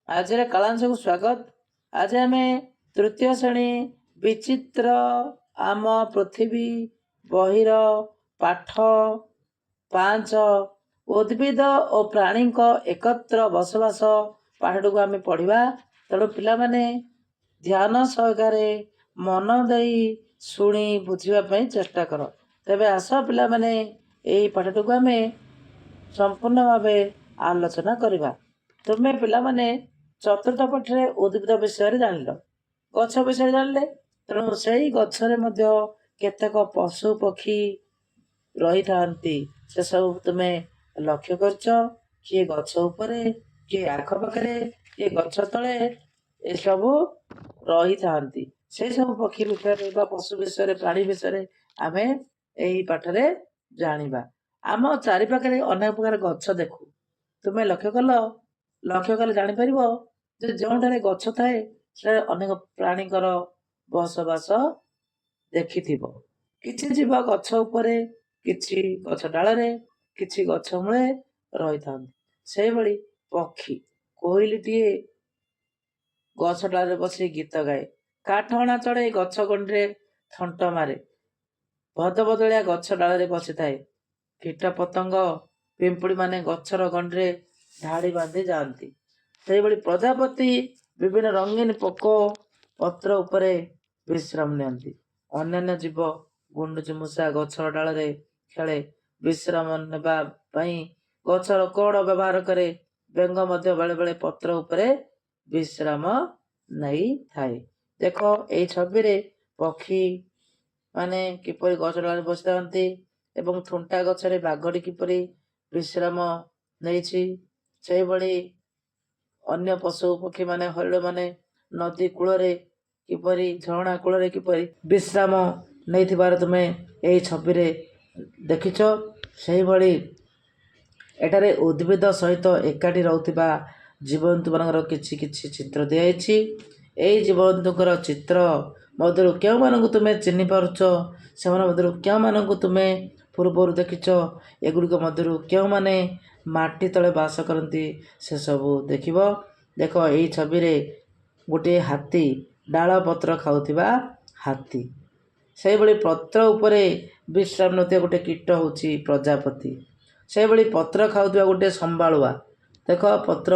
ଆଜିର କାଳାଂଶକୁ ସ୍ୱାଗତ। ଆଜି ଆମେ ତୃତୀୟ ଶ୍ରେଣୀ ବିଚିତ୍ର ଆମ ପୃଥିବୀ ବହିର ପାଠ 5 ଉଦ୍ଭିଦ ଓ ପ୍ରାଣୀଙ୍କ ଏକତ୍ର ବସବାସ ପାଠଟିକୁ ଆମେ ପଢ଼ିବା। ତେଣୁ ପିଲାମାନେ ଧ୍ୟାନ ସହକାରେ ମନ ଦେଇ ଶୁଣି ବୁଝିବା ପାଇଁ ଚେଷ୍ଟା କର। ତେବେ ଆସ ପିଲାମାନେ ଏହି ପାଠଟିକୁ ଆମେ ସମ୍ପୂର୍ଣ୍ଣ ଭାବେ ଆଲୋଚନା କରିବା। ତୁମେ ପିଲାମାନେ ଚତୁର୍ଥ ପାଠରେ ଉଦ୍ଭିଦ ବିଷୟରେ ଜାଣିଲ, ଗଛ ବିଷୟରେ ଜାଣିଲେ। ତେଣୁ ସେଇ ଗଛରେ ମଧ୍ୟ କେତେକ ପଶୁ ପକ୍ଷୀ ରହିଥାନ୍ତି, ସେସବୁ ତୁମେ ଲକ୍ଷ୍ୟ କରିଛ। କିଏ ଗଛ ଉପରେ, କିଏ ଆଖପାଖରେ, କିଏ ଗଛ ତଳେ ଏସବୁ ରହିଥାନ୍ତି। ସେସବୁ ପକ୍ଷୀ ବିଷୟରେ ବା ପଶୁ ବିଷୟରେ, ପ୍ରାଣୀ ବିଷୟରେ ଆମେ ଏହି ପାଠରେ ଜାଣିବା। ଆମ ଚାରିପାଖରେ ଅନେକ ପ୍ରକାର ଗଛ ଦେଖୁ। ତୁମେ ଲକ୍ଷ୍ୟ କଲେ ଜାଣିପାରିବ ଯେ ଯେଉଁଠାରେ ଗଛ ଥାଏ ସେଠାରେ ଅନେକ ପ୍ରାଣୀଙ୍କର ବସବାସ ଦେଖିଥିବ। କିଛି ଜୀବ ଗଛ ଉପରେ, କିଛି ଗଛ ଡାଳରେ, କିଛି ଗଛ ମୂଳେ ରହିଥାନ୍ତି। ସେଇଭଳି ପକ୍ଷୀ କୋଇଲିଟିଏ ଗଛ ଡାଳରେ ବସି ଗୀତ ଗାଏ, କାଠହଣା ଚଢ଼େଇ ଗଛ ଗଣ୍ଡିରେ ଥଣ୍ଟ ମାରେ, ଭଦଭଦଳିଆ ଗଛ ଡାଳରେ ବସିଥାଏ। କୀଟ ପତଙ୍ଗ ପିମ୍ପୁଡ଼ି ମାନେ ଗଛର ଗଣ୍ଡିରେ ଧାଡ଼ି ବାନ୍ଧି ଯାଆନ୍ତି। ସେହିଭଳି ପ୍ରଜାପତି ବିଭିନ୍ନ ରଙ୍ଗୀନ ପୋକ ପତ୍ର ଉପରେ ବିଶ୍ରାମ ନିଅନ୍ତି। ଅନ୍ୟାନ୍ୟ ଜୀବ ଗୁଣ୍ଡୁଚି ମୂଷା ଗଛର ଡାଳରେ ଖେଳେ, ବିଶ୍ରାମ ନେବା ପାଇଁ ଗଛର କୋଡ଼ ବ୍ୟବହାର କରେ। ବେଙ୍ଗ ମଧ୍ୟ ବେଳେବେଳେ ପତ୍ର ଉପରେ ବିଶ୍ରାମ ନେଇଥାଏ। ଦେଖ ଏହି ଛବିରେ ପକ୍ଷୀ ମାନେ କିପରି ଗଛ ଡାଳରେ ବସିଥାନ୍ତି ଏବଂ ଥୁଣ୍ଟା ଗଛରେ ବାଘଟି କିପରି ବିଶ୍ରାମ ନେଇଛି। ସେହିଭଳି ଅନ୍ୟ ପଶୁ ପକ୍ଷୀ ମାନେ, ହରିଣ ମାନେ ନଦୀ କୂଳରେ କିପରି, ଝରଣା କୂଳରେ କିପରି ବିଶ୍ରାମ ନେଇଥିବାର ତୁମେ ଏହି ଛବିରେ ଦେଖିଛ। ସେହିଭଳି ଏଠାରେ ଉଦ୍ଭିଦ ସହିତ ଏକାଠି ରହୁଥିବା ଜୀବଜନ୍ତୁମାନଙ୍କର କିଛି କିଛି ଚିତ୍ର ଦିଆଯାଇଛି। ଏହି ଜୀବଜନ୍ତୁଙ୍କର ଚିତ୍ର ମଧ୍ୟରୁ କେଉଁମାନଙ୍କୁ ତୁମେ ଚିହ୍ନି ପାରୁଛ, ସେମାନଙ୍କ ମଧ୍ୟରୁ କେଉଁମାନଙ୍କୁ ତୁମେ ପୂର୍ବରୁ ଦେଖିଛ, ଏଗୁଡ଼ିକ ମଧ୍ୟରୁ କେଉଁମାନେ ମାଟି ତଳେ ବାସ କରନ୍ତି ସେସବୁ ଦେଖିବ। ଦେଖ ଏହି ଛବିରେ ଗୋଟିଏ ହାତୀ, ଡାଳ ପତ୍ର ଖାଉଥିବା ହାତୀ। ସେହିଭଳି ପତ୍ର ଉପରେ ବିଶ୍ରାମ ନେଉଥିବା ଗୋଟିଏ କୀଟ ହେଉଛି ପ୍ରଜାପତି। ସେହିଭଳି ପତ୍ର ଖାଉଥିବା ଗୋଟିଏ ସମ୍ବାଳୁଆ। ଦେଖ ପତ୍ର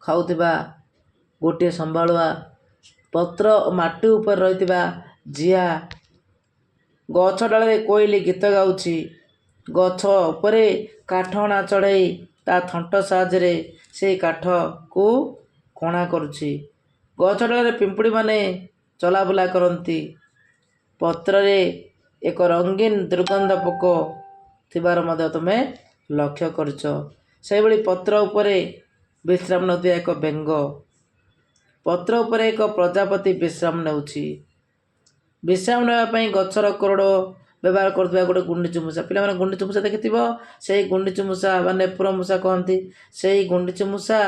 ଖାଉଥିବା ଗୋଟିଏ ସମ୍ବାଳୁଆ, ପତ୍ର ଓ ମାଟି ଉପରେ ରହିଥିବା ଜିଆ, ଗଛ ଡାଳରେ କୋଇଲି ଗୀତ ଗାଉଛି, ଗଛ ଉପରେ କାଠହଣା ଚଢ଼େଇ ତା ଥଣ୍ଟ ସାହାଯ୍ୟରେ ସେହି କାଠକୁ କଣା କରୁଛି, ଗଛ ଡାଳରେ ପିମ୍ପୁଡ଼ି ମାନେ ଚଲାବୁଲା କରନ୍ତି, ପତ୍ରରେ ଏକ ରଙ୍ଗୀନ ଦୁର୍ଗନ୍ଧ ପୋକ ଥିବାର ମଧ୍ୟ ତୁମେ ଲକ୍ଷ୍ୟ କରିଛ। ସେହିଭଳି ପତ୍ର ଉପରେ ବିଶ୍ରାମ ନେଉଥିବା ଏକ ବେଙ୍ଗ, ପତ୍ର ଉପରେ ଏକ ପ୍ରଜାପତି ବିଶ୍ରାମ ନେଉଛି। ବିଶ୍ରାମ ନେବା ପାଇଁ ଗଛର କୋରଡ଼ ବ୍ୟବହାର କରୁଥିବା ଗୋଟେ ଗୁଣ୍ଡୁଚି ମୂଷା। ପିଲାମାନେ ଗୁଣ୍ଡୁଚି ମୂଷା ଦେଖିଥିବ, ସେଇ ଗୁଣ୍ଡୁଚି ମୂଷା ବା ନେପୁର ମୂଷା କହନ୍ତି। ସେଇ ଗୁଣ୍ଡୁଚି ମୂଷା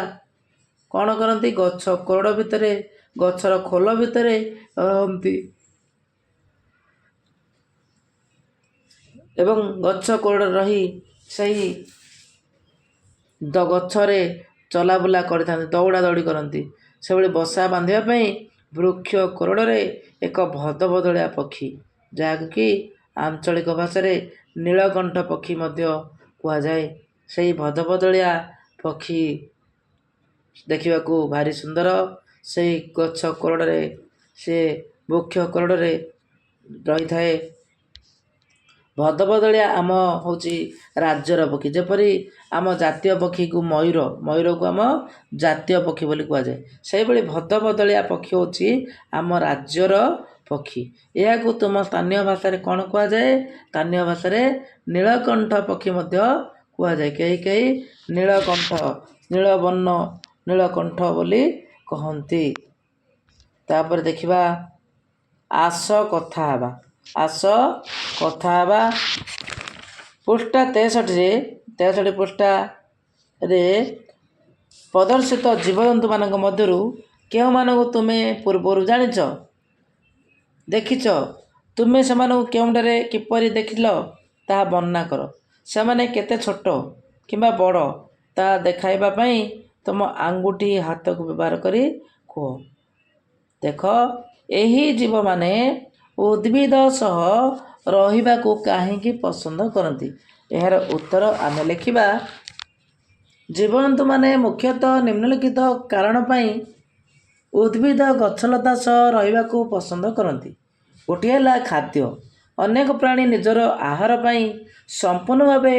କ'ଣ କରନ୍ତି, ଗଛ କୋରଡ଼ ଭିତରେ, ଗଛର ଖୋଲ ଭିତରେ ରହନ୍ତି ଏବଂ ଗଛ କୋରଡ଼ରେ ରହି ସେହି ଗଛରେ ଚଲାବୁଲା କରିଥାନ୍ତି, ଦୌଡ଼ା ଦୌଡ଼ି କରନ୍ତି। ସେଭଳି ବସା ବାନ୍ଧିବା ପାଇଁ ବୃକ୍ଷ କୋରଡ଼ରେ ଏକ ଭଦଭଦଳିଆ ପକ୍ଷୀ, ଯାହାକି ଆଞ୍ଚଳିକ ଭାଷାରେ ନୀଳକଣ୍ଠ ପକ୍ଷୀ ମଧ୍ୟ କୁହାଯାଏ। ସେହି ଭଦଭଦଳିଆ ପକ୍ଷୀ ଦେଖିବାକୁ ଭାରି ସୁନ୍ଦର। ସେହି ଗଛ କୋରଡ଼ରେ, ସେ ବୃକ୍ଷ କୋରଡ଼ରେ ରହିଥାଏ। ଭଦଭଦଳିଆ ଆମ ହେଉଛି ରାଜ୍ୟର ପକ୍ଷୀ। ଯେପରି ଆମ ଜାତୀୟ ପକ୍ଷୀକୁ ମୟୂରକୁ ଆମ ଜାତୀୟ ପକ୍ଷୀ ବୋଲି କୁହାଯାଏ, ସେହିଭଳି ଭଦଭଦଳିଆ ପକ୍ଷୀ ହେଉଛି ଆମ ରାଜ୍ୟର ପକ୍ଷୀ। ଏହାକୁ ତୁମ ସ୍ଥାନୀୟ ଭାଷାରେ କ'ଣ କୁହାଯାଏ? ସ୍ଥାନୀୟ ଭାଷାରେ ନୀଳକଣ୍ଠ ପକ୍ଷୀ ମଧ୍ୟ କୁହାଯାଏ। କେହି କେହି ନୀଳକଣ୍ଠ, ନୀଳବର୍ଣ୍ଣ ନୀଳକଣ୍ଠ ବୋଲି କହନ୍ତି। ତାପରେ ଦେଖିବା, ଆସ କଥା ହେବା। ପୃଷ୍ଠା 63 ପୃଷ୍ଠାରେ ପ୍ରଦର୍ଶିତ ଜୀବଜନ୍ତୁମାନଙ୍କ ମଧ୍ୟରୁ କେଉଁମାନଙ୍କୁ ତୁମେ ପୂର୍ବରୁ ଜାଣିଛ, ଦେଖିଛ? ତୁମେ ସେମାନଙ୍କୁ କେଉଁଠାରେ କିପରି ଦେଖିଲ ତାହା ବର୍ଣ୍ଣନା କର। ସେମାନେ କେତେ ଛୋଟ କିମ୍ବା ବଡ଼ ତାହା ଦେଖାଇବା ପାଇଁ ତୁମ ଆଙ୍ଗୁଠି ହାତକୁ ବ୍ୟବହାର କରି କୁହ। ଦେଖ, ଏହି ଜୀବମାନେ ଉଦ୍ଭିଦ ସହ ରହିବାକୁ କାହିଁକି ପସନ୍ଦ କରନ୍ତି? ଏହାର ଉତ୍ତର ଆମେ ଲେଖିବା। ଜୀବଜନ୍ତୁମାନେ ମୁଖ୍ୟତଃ ନିମ୍ନଲିଖିତ କାରଣ ପାଇଁ ଉଦ୍ଭିଦ ଗଛଲତା ସହ ରହିବାକୁ ପସନ୍ଦ କରନ୍ତି। ଗୋଟିଏ ହେଲା ଖାଦ୍ୟ। ଅନେକ ପ୍ରାଣୀ ନିଜର ଆହାର ପାଇଁ ସମ୍ପୂର୍ଣ୍ଣ ଭାବେ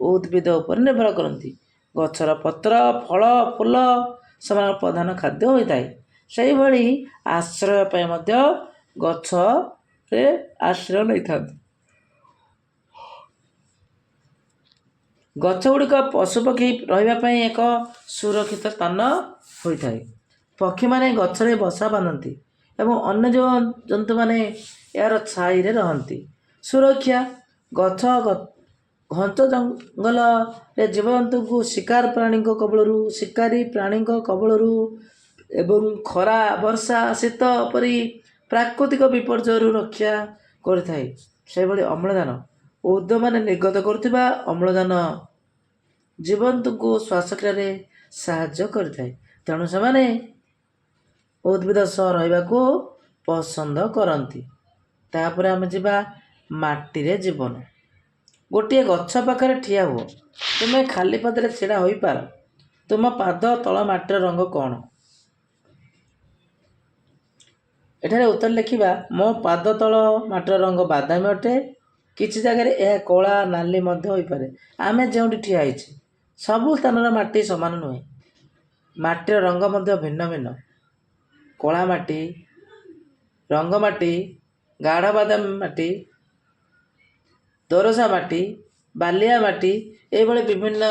ଉଦ୍ଭିଦ ଉପରେ ନିର୍ଭର କରନ୍ତି। ଗଛର ପତ୍ର, ଫଳ, ଫୁଲ ସେମାନଙ୍କ ପ୍ରଧାନ ଖାଦ୍ୟ ହୋଇଥାଏ। ସେହିଭଳି ଆଶ୍ରୟ ପାଇଁ ମଧ୍ୟ ଗଛରେ ଆଶ୍ରୟ ନେଇଥାନ୍ତି। ଗଛଗୁଡ଼ିକ ପଶୁପକ୍ଷୀ ରହିବା ପାଇଁ ଏକ ସୁରକ୍ଷିତ ସ୍ଥାନ ହୋଇଥାଏ। ପକ୍ଷୀମାନେ ଗଛରେ ବସା ବାନ୍ଧନ୍ତି ଏବଂ ଅନ୍ୟ ଜନ୍ତୁମାନେ ଏହାର ଛାଇରେ ରହନ୍ତି। ସୁରକ୍ଷା। ଗଛ ଘଞ୍ଚ ଜଙ୍ଗଲରେ ଜୀବଜନ୍ତୁଙ୍କୁ ଶିକାରୀ ପ୍ରାଣୀଙ୍କ କବଳରୁ ଏବଂ ଖରା, ବର୍ଷା, ଶୀତ ପରି ପ୍ରାକୃତିକ ବିପର୍ଯ୍ୟୟରୁ ରକ୍ଷା କରିଥାଏ। ସେହିଭଳି ଅମ୍ଳଜାନ। ଉଦ୍ଭିଦମାନେ ନିର୍ଗତ କରୁଥିବା ଅମ୍ଳଜାନ ଜୀବଜନ୍ତୁଙ୍କୁ ଶ୍ୱାସକ୍ରିୟାରେ ସାହାଯ୍ୟ କରିଥାଏ। ତେଣୁ ସେମାନେ ଉଦ୍ଭିଦ ସହ ରହିବାକୁ ପସନ୍ଦ କରନ୍ତି। ତାପରେ ଆମେ ଯିବା ମାଟିରେ ଜୀବନ। ଗୋଟିଏ ଗଛ ପାଖରେ ଠିଆ ହୁଅ। ତୁମେ ଖାଲି ପାଦରେ ଛିଡ଼ା ହୋଇପାର। ତୁମ ପାଦ ତଳ ମାଟିର ରଙ୍ଗ କ'ଣ? ଏଠାରେ ଉତ୍ତର ଲେଖିବା। ମୋ ପାଦ ତଳ ମାଟିର ରଙ୍ଗ ବାଦାମୀ ଅଟେ। କିଛି ଜାଗାରେ ଏହା କଳା, ନାଲି ମଧ୍ୟ ହୋଇପାରେ। ଆମେ ଯେଉଁଠି ଠିଆ ହେଇଛି ସବୁ ସ୍ଥାନର ମାଟି ସମାନ ନୁହେଁ। ମାଟିର ରଙ୍ଗ ମଧ୍ୟ ଭିନ୍ନ ଭିନ୍ନ। କଳା ମାଟି, ରଙ୍ଗ ମାଟି, ଗାଢ଼ ବାଦାମୀ ମାଟି, ଦୋରସା ମାଟି, ବାଲିଆ ମାଟି, ଏହିଭଳି ବିଭିନ୍ନ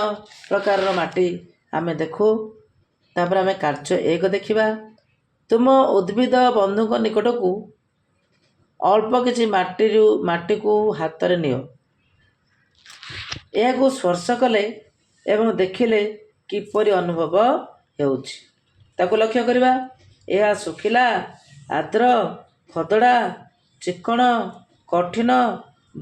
ପ୍ରକାରର ମାଟି ଆମେ ଦେଖୁ। ତାପରେ ଆମେ କାର୍ଯ୍ୟ 1 ଦେଖିବା। ତୁମ ଉଦ୍ଭିଦ ବନ୍ଧୁଙ୍କ ନିକଟକୁ ଅଳ୍ପ କିଛି ମାଟିକୁ ହାତରେ ନିଅ। ଏହାକୁ ସ୍ପର୍ଶ କଲେ ଏବଂ ଦେଖିଲେ କିପରି ଅନୁଭବ ହେଉଛି ତାକୁ ଲକ୍ଷ୍ୟ କରିବା। ଏହା ଶୁଖିଲା, ଆର୍ଦ୍ର, ଖଦଡ଼ା, ଚିକ୍କଣ, କଠିନ,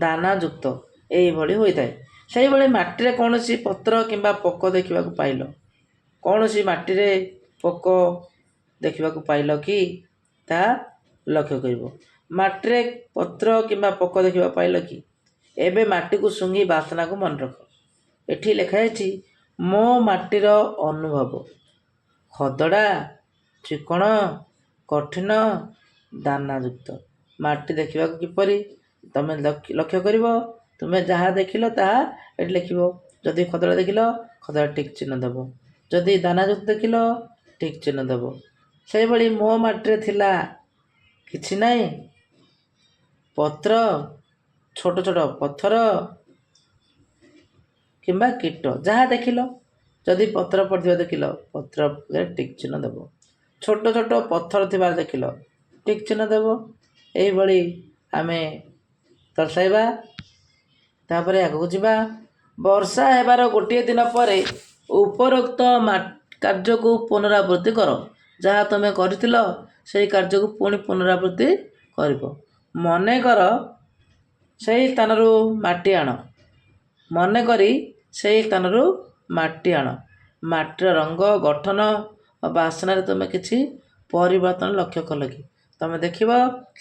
ଦାନାଯୁକ୍ତ ଏହିଭଳି ହୋଇଥାଏ। ସେହିଭଳି ମାଟିରେ କୌଣସି ପତ୍ର କିମ୍ବା ପୋକ ଦେଖିବାକୁ ପାଇଲ? କୌଣସି ମାଟିରେ ପୋକ ଦେଖିବାକୁ ପାଇଲ କି? ତାହା ଲକ୍ଷ୍ୟ କରିବ। ମାଟିରେ ପତ୍ର କିମ୍ବା ପୋକ ଦେଖିବାକୁ ପାଇଲ କି? ଏବେ ମାଟିକୁ ଶୁଙ୍ଘି ବାସ୍ନାକୁ ମନେ ରଖ। ଏଠି ଲେଖାଯାଇଛି ମୋ ମାଟିର ଅନୁଭବ। ଖଦଡ଼ା, ଚିକ୍କଣ, କଠିନ, ଦାନାଯୁକ୍ତ। ମାଟି ଦେଖିବାକୁ କିପରି ତମେ ଲକ୍ଷ୍ୟ କରିବ। ତୁମେ ଯାହା ଦେଖିଲ ତାହା ଏଠି ଲେଖିବ। ଯଦି ଖଦଡ଼ା ଦେଖିଲ, ଖଦଡ଼ା ଟିକ୍ ଚିହ୍ନ ଦେବ। ଯଦି ଦାନାଯୁକ୍ତ ଦେଖିଲ, ଟିକ୍ ଚିହ୍ନ ଦେବ। ସେହିଭଳି ମୋ ମାଟିରେ ଥିଲା କିଛି ନାହିଁ। ପତ୍ର, ଛୋଟ ଛୋଟ ପଥର କିମ୍ବା କୀଟ ଯାହା ଦେଖିଲ। ଯଦି ପତ୍ର ପଡ଼ିଥିବା ଦେଖିଲ, ପତ୍ରରେ ଟିକ୍ ଚିହ୍ନ ଦେବ। ଛୋଟ ଛୋଟ ପଥର ଥିବାର ଦେଖିଲ, ଟିକ୍ ଚିହ୍ନ ଦେବ। ଏହିଭଳି ଆମେ ଦର୍ଶାଇବା। ତାପରେ ଆଗକୁ ଯିବା। ବର୍ଷା ହେବାର ଗୋଟିଏ ଦିନ ପରେ ଉପରୋକ୍ତ କାର୍ଯ୍ୟକୁ ପୁନରାବୃତ୍ତି କର। ଯାହା ତୁମେ କରିଥିଲ ସେହି କାର୍ଯ୍ୟକୁ ପୁଣି ପୁନରାବୃତ୍ତି କରିବ। ମନେକର ସେହି ସ୍ଥାନରୁ ମାଟି ଆଣ। ମାଟିର ରଙ୍ଗ, ଗଠନ ଓ ବାସ୍ନାରେ ତୁମେ କିଛି ପରିବର୍ତ୍ତନ ଲକ୍ଷ୍ୟ କଲ କି? ତୁମେ ଦେଖିବ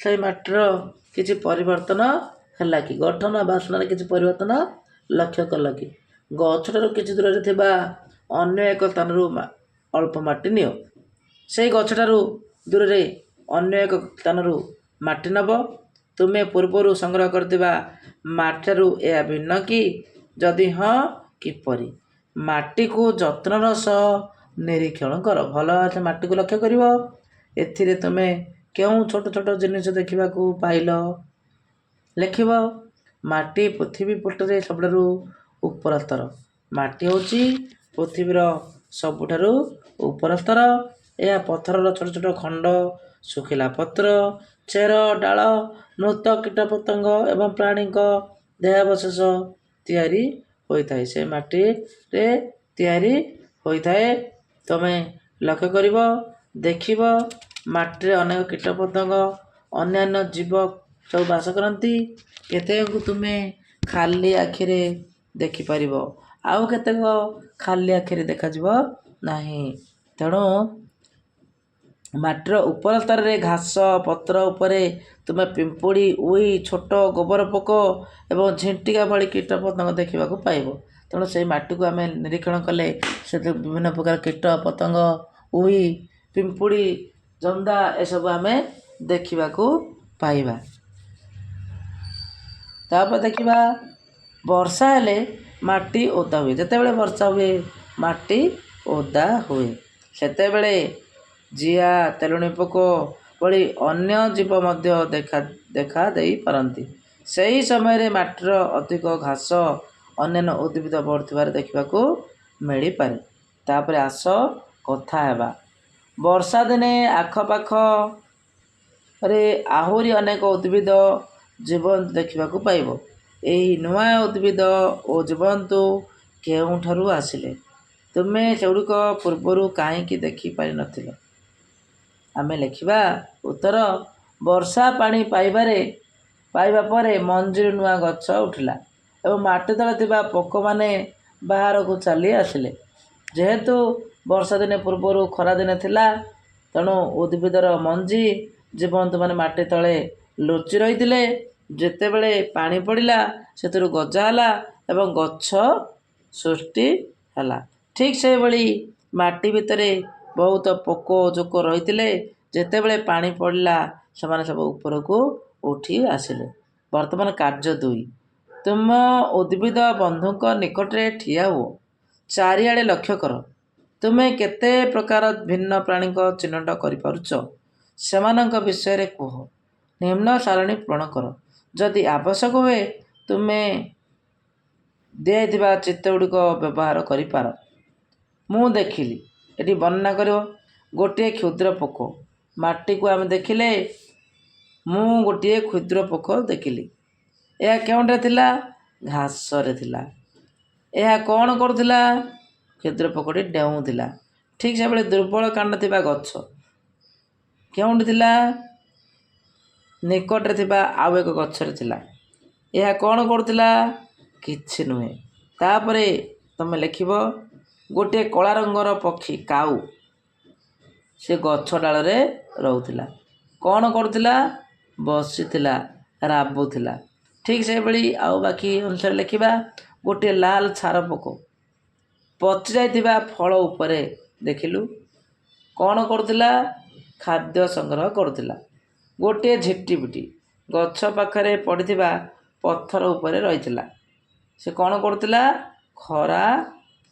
ସେହି ମାଟିର କିଛି ପରିବର୍ତ୍ତନ ହେଲା କି? ଗଠନ, ବାସ୍ନାରେ କିଛି ପରିବର୍ତ୍ତନ ଲକ୍ଷ୍ୟ କଲ କି? ଗଛଠାରୁ କିଛି ଦୂରରେ ଥିବା ଅନ୍ୟ ଏକ ସ୍ଥାନରୁ ଅଳ୍ପ ମାଟି ନିଅ। ସେହି ଗଛଠାରୁ ଦୂରରେ ଅନ୍ୟ ଏକ ସ୍ଥାନରୁ ମାଟି ନେବ। ତୁମେ ପୂର୍ବରୁ ସଂଗ୍ରହ କରିଥିବା ମାଟିଠାରୁ ଏହା ଭିନ୍ନ କି? ଯଦି ହଁ, କିପରି? ମାଟିକୁ ଯତ୍ନର ସହ ନିରୀକ୍ଷଣ କର। ଭଲ ଭାବରେ ମାଟିକୁ ଲକ୍ଷ୍ୟ କରିବ। ଏଥିରେ ତୁମେ କେଉଁ ଛୋଟ ଛୋଟ ଜିନିଷ ଦେଖିବାକୁ ପାଇଲ ଲେଖିବ। ମାଟି ପୃଥିବୀ ପୃଷ୍ଠରେ ସବୁଠାରୁ ଉପର ସ୍ତର। ମାଟି ହେଉଛି ପୃଥିବୀର ସବୁଠାରୁ ଉପର ସ୍ତର। ଏହା ପଥରର ଛୋଟ ଛୋଟ ଖଣ୍ଡ, ଶୁଖିଲା ପତ୍ର, ଚେର, ଡାଳ, ମୃତ କୀଟପତଙ୍ଗ ଏବଂ ପ୍ରାଣୀଙ୍କ ଦେହାବଶେଷ ତିଆରି ହୋଇଥାଏ। ସେ ମାଟିରେ ତିଆରି ହୋଇଥାଏ। ତୁମେ ଲକ୍ଷ୍ୟ କରିବ, ଦେଖିବ। ମାଟିରେ ଅନେକ କୀଟପତଙ୍ଗ, ଅନ୍ୟାନ୍ୟ ଜୀବ ସବୁ ବାସ କରନ୍ତି। କେତେକକୁ ତୁମେ ଖାଲି ଆଖିରେ ଦେଖିପାରିବ, ଆଉ କେତେକ ଖାଲି ଆଖିରେ ଦେଖାଯିବ ନାହିଁ। ତେଣୁ ମାଟିର ଉପର ସ୍ତରରେ ଘାସ ପତ୍ର ଉପରେ ତୁମେ ପିମ୍ପୁଡ଼ି ଉଇ ଛୋଟ ଗୋବର ପୋକ ଏବଂ ଝିଣ୍ଟିକା ଭଳି କୀଟ ପତଙ୍ଗ ଦେଖିବାକୁ ପାଇବ। ତେଣୁ ସେଇ ମାଟିକୁ ଆମେ ନିରୀକ୍ଷଣ କଲେ ସେଥିରେ ବିଭିନ୍ନ ପ୍ରକାର କୀଟ ପତଙ୍ଗ ଉଇ ପିମ୍ପୁଡ଼ି ଜନ୍ଦା ଏସବୁ ଆମେ ଦେଖିବାକୁ ପାଇବା। ତାପରେ ଦେଖିବା ବର୍ଷା ହେଲେ ମାଟି ଓଦା ହୁଏ। ଯେତେବେଳେ ବର୍ଷା ହୁଏ ମାଟି ଓଦା ହୁଏ। ସେତେବେଳେ ଜିଆ ତେଲୁଣି ପୋକ ଭଳି ଅନ୍ୟ ଜୀବ ମଧ୍ୟ ଦେଖା ଦେଇପାରନ୍ତି। ସେହି ସମୟରେ ମାଟିର ଅଧିକ ଘାସ ଅନ୍ୟାନ୍ୟ ଉଦ୍ଭିଦ ବଢ଼ୁଥିବାର ଦେଖିବାକୁ ମିଳିପାରେ। ତାପରେ ଆସ କଥା ହେବା ବର୍ଷା ଦିନେ ଆଖପାଖରେ ଆହୁରି ଅନେକ ଉଦ୍ଭିଦ ଜୀବଜନ୍ତୁ ଦେଖିବାକୁ ପାଇବ। ଏହି ନୂଆ ଉଦ୍ଭିଦ ଓ ଜୀବଜନ୍ତୁ କେଉଁଠାରୁ ଆସିଲେ? ତୁମେ ସେଗୁଡ଼ିକ ପୂର୍ବରୁ କାହିଁକି ଦେଖିପାରିନଥିଲ? ଆମେ ଲେଖିବା ଉତ୍ତର। ବର୍ଷା ପାଣି ପାଇବା ପରେ ମଞ୍ଜିରୁ ନୂଆ ଗଛ ଉଠିଲା ଏବଂ ମାଟି ତଳେ ଥିବା ପୋକମାନେ ବାହାରକୁ ଚାଲି ଆସିଲେ। ଯେହେତୁ ବର୍ଷା ଦିନେ ପୂର୍ବରୁ ଖରାଦିନେ ଥିଲା, ତେଣୁ ଉଦ୍ଭିଦର ମଞ୍ଜି ଜୀବଜନ୍ତୁମାନେ ମାଟି ତଳେ ଲୁଚି ରହିଥିଲେ। ଯେତେବେଳେ ପାଣି ପଡ଼ିଲା ସେଥିରୁ ଗଜା ହେଲା ଏବଂ ଗଛ ସୃଷ୍ଟି ହେଲା। ଠିକ୍ ସେହିଭଳି ମାଟି ଭିତରେ ବହୁତ ପୋକ ଜୋକ ରହିଥିଲେ। ଯେତେବେଳେ ପାଣି ପଡ଼ିଲା ସେମାନେ ସବୁ ଉପରକୁ ଉଠି ଆସିଲେ। ବର୍ତ୍ତମାନ କାର୍ଯ୍ୟ 2। ତୁମ ଉଦ୍ଭିଦ ବନ୍ଧୁଙ୍କ ନିକଟରେ ଠିଆ ହୁଅ। ଚାରିଆଡ଼େ ଲକ୍ଷ୍ୟ କର। ତୁମେ କେତେ ପ୍ରକାର ଭିନ୍ନ ପ୍ରାଣୀଙ୍କ ଚିହ୍ନଟ କରିପାରୁଛ? ସେମାନଙ୍କ ବିଷୟରେ କୁହ। ନିମ୍ନ ସାରଣୀ ପୂରଣ କର। ଯଦି ଆବଶ୍ୟକ ହୁଏ ତୁମେ ଦିଆଯାଇଥିବା ଚିତ୍ରଗୁଡ଼ିକ ବ୍ୟବହାର କରିପାର। ମୁଁ ଦେଖିଲି। ଏଠି ବର୍ଣ୍ଣନା କରିବ। ଗୋଟିଏ କ୍ଷୁଦ୍ର ପୋକ। ମାଟିକୁ ଆମେ ଦେଖିଲେ ମୁଁ ଗୋଟିଏ କ୍ଷୁଦ୍ର ପୋକ ଦେଖିଲି। ଏହା କେଉଁଠାରେ ଥିଲା? ଘାସରେ ଥିଲା। ଏହା କ'ଣ କରୁଥିଲା? କ୍ଷୁଦ୍ର ପୋକଟି ଡେଉଁଥିଲା। ଠିକ୍ ସେଭଳି ଦୁର୍ବଳ କାଣ୍ଡ ଥିବା ଗଛ କେଉଁଠି ଥିଲା? ନିକଟରେ ଥିବା ଆଉ ଏକ ଗଛରେ ଥିଲା। ଏହା କ'ଣ କରୁଥିଲା? କିଛି ନୁହେଁ। ତାପରେ ତୁମେ ଲେଖିବ ଗୋଟିଏ କଳା ରଙ୍ଗର ପକ୍ଷୀ କାଉ। ସେ ଗଛ ଡାଳରେ ରହୁଥିଲା। କ'ଣ କରୁଥିଲା? ବସିଥିଲା, ରାବୁଥିଲା। ଠିକ୍ ସେହିଭଳି ଆଉ ବାକି ଅନୁସାରେ ଲେଖିବା। ଗୋଟିଏ ଲାଲ ଛାର ପୋକ ପଚି ଯାଇଥିବା ଫଳ ଉପରେ ଦେଖିଲୁ। କ'ଣ କରୁଥିଲା? ଖାଦ୍ୟ ସଂଗ୍ରହ କରୁଥିଲା। ଗୋଟିଏ ଝିଟିପିଟି ଗଛ ପାଖରେ ପଡ଼ିଥିବା ପଥର ଉପରେ ରହିଥିଲା। ସେ କ'ଣ କରୁଥିଲା? ଖରା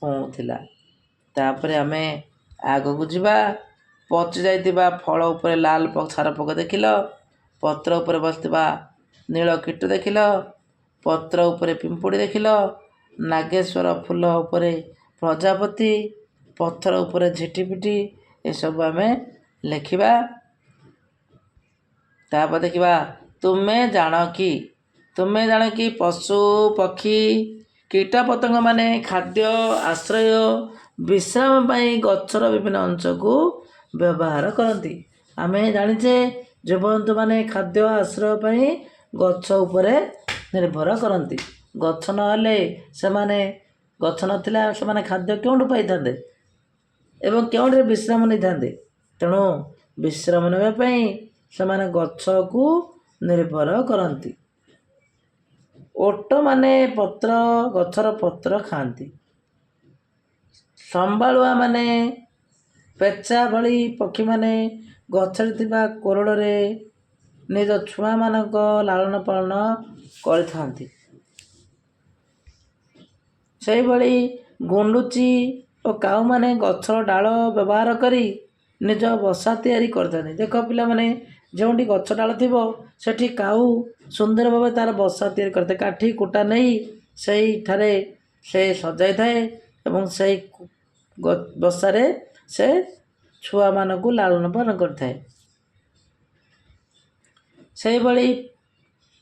ପୋଉଁଥିଲା। ତାପରେ ଆମେ ଆଗକୁ ଯିବା। ପଚି ଯାଇଥିବା ଫଳ ଉପରେ ଲାଲ ଛାର ପୋକ ଦେଖିଲ। ପତ୍ର ଉପରେ ବସିଥିବା ନୀଳ କୀଟ ଦେଖିଲ। ପତ୍ର ଉପରେ ପିମ୍ପୁଡ଼ି ଦେଖିଲ। ନାଗେଶ୍ୱର ଫୁଲ ଉପରେ ପ୍ରଜାପତି, ପଥର ଉପରେ ଝିଟିପିଟି ଏସବୁ ଆମେ ଲେଖିବା। ତାପରେ ଦେଖିବା ତୁମେ ଜାଣ କି? ତୁମେ ଜାଣ କି ପଶୁ ପକ୍ଷୀ କୀଟପତଙ୍ଗମାନେ ଖାଦ୍ୟ ଆଶ୍ରୟ ବିଶ୍ରାମ ପାଇଁ ଗଛର ବିଭିନ୍ନ ଅଂଶକୁ ବ୍ୟବହାର କରନ୍ତି। ଆମେ ଜାଣିଛେ ଜୀବଜନ୍ତୁମାନେ ଖାଦ୍ୟ ଆଶ୍ରୟ ପାଇଁ ଗଛ ଉପରେ ନିର୍ଭର କରନ୍ତି। ଗଛ ନଥିଲା ସେମାନେ ଖାଦ୍ୟ କେଉଁଠୁ ପାଇଥାନ୍ତେ ଏବଂ କେଉଁଠାରେ ବିଶ୍ରାମ ନେଇଥାନ୍ତେ? ତେଣୁ ବିଶ୍ରାମ ନେବା ପାଇଁ ସେମାନେ ଗଛକୁ ନିର୍ଭର କରନ୍ତି। ଓଟମାନେ ଗଛର ପତ୍ର ଖାଆନ୍ତି। ସମ୍ବାଳୁଆମାନେ ପେଚା ଭଳି ପକ୍ଷୀମାନେ ଗଛରେ ଥିବା କୋରଡ଼ରେ ନିଜ ଛୁଆମାନଙ୍କ ଲାଳନ ପାଳନ କରିଥାନ୍ତି। ସେହିଭଳି ଗୁଣ୍ଡୁଚି ଓ କାଉମାନେ ଗଛର ଡାଳ ବ୍ୟବହାର କରି ନିଜ ବସା ତିଆରି କରିଥାନ୍ତି। ଦେଖ ପିଲାମାନେ, ଯେଉଁଠି ଗଛ ଡାଳ ଥିବ ସେଠି କାଉ ସୁନ୍ଦର ଭାବେ ତା'ର ବସା ତିଆରି କରିଥାଏ। କାଠି କୁଟା ନେଇ ସେଇଠାରେ ସେ ସଜାଇଥାଏ ଏବଂ ସେଇ ବସାରେ ସେ ଛୁଆମାନଙ୍କୁ ଲାଳନ ପାଳନ କରିଥାଏ। ସେହିଭଳି